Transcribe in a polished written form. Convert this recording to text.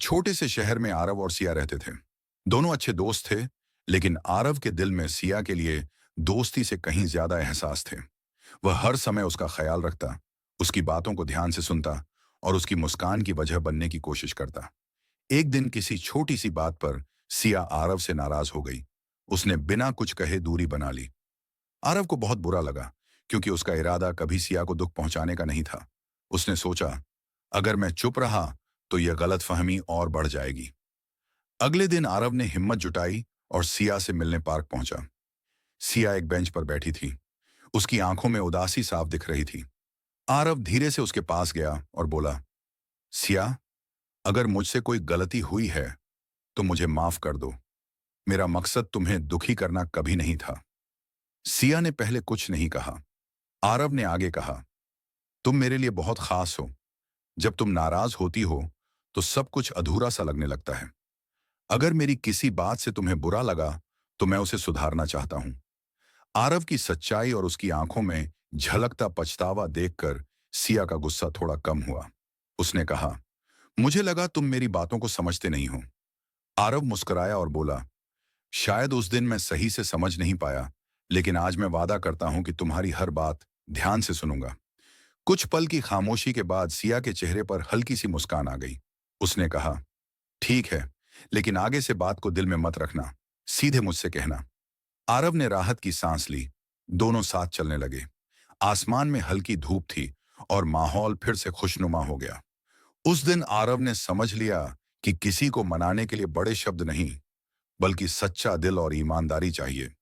छोटे से शहर में आरव और सिया रहते थे। दोनों अच्छे दोस्त थे, लेकिन आरव के दिल में सिया के लिए दोस्ती से कहीं ज्यादा एहसास थे। वह हर समय उसका ख्याल रखता, उसकी बातों को ध्यान से सुनता और उसकी मुस्कान की वजह बनने की कोशिश करता। एक दिन किसी छोटी सी बात पर सिया आरव से नाराज हो गई। उसने बिना कुछ कहे दूरी बना ली। आरव को बहुत बुरा लगा, क्योंकि उसका इरादा कभी सिया को दुख पहुंचाने का नहीं था। उसने सोचा, अगर मैं चुप रहा तो यह गलतफहमी और बढ़ जाएगी। अगले दिन आरव ने हिम्मत जुटाई और सिया से मिलने पार्क पहुंचा। सिया एक बेंच पर बैठी थी। उसकी आंखों में उदासी साफ दिख रही थी। आरव धीरे से उसके पास गया और बोला, सिया, अगर मुझसे कोई गलती हुई है तो मुझे माफ कर दो। मेरा मकसद तुम्हें दुखी करना कभी नहीं था। सिया ने पहले कुछ नहीं कहा। आरव ने आगे कहा, तुम मेरे लिए बहुत खास हो। जब तुम नाराज होती हो तो सब कुछ अधूरा सा लगने लगता है। अगर मेरी किसी बात से तुम्हें बुरा लगा तो मैं उसे सुधारना चाहता हूं। आरव की सच्चाई और उसकी आंखों में झलकता पछतावा देखकर सिया का गुस्सा थोड़ा कम हुआ। उसने कहा, मुझे लगा तुम मेरी बातों को समझते नहीं हो। आरव मुस्कुराया और बोला, शायद उस दिन मैं सही से समझ नहीं पाया, लेकिन आज मैं वादा करता हूं कि तुम्हारी हर बात ध्यान से सुनूंगा। कुछ पल की खामोशी के बाद सिया के चेहरे पर हल्की सी मुस्कान आ गई। उसने कहा, ठीक है, लेकिन आगे से बात को दिल में मत रखना, सीधे मुझसे कहना। आरव ने राहत की सांस ली। दोनों साथ चलने लगे। आसमान में हल्की धूप थी और माहौल फिर से खुशनुमा हो गया। उस दिन आरव ने समझ लिया कि किसी को मनाने के लिए बड़े शब्द नहीं, बल्कि सच्चा दिल और ईमानदारी चाहिए।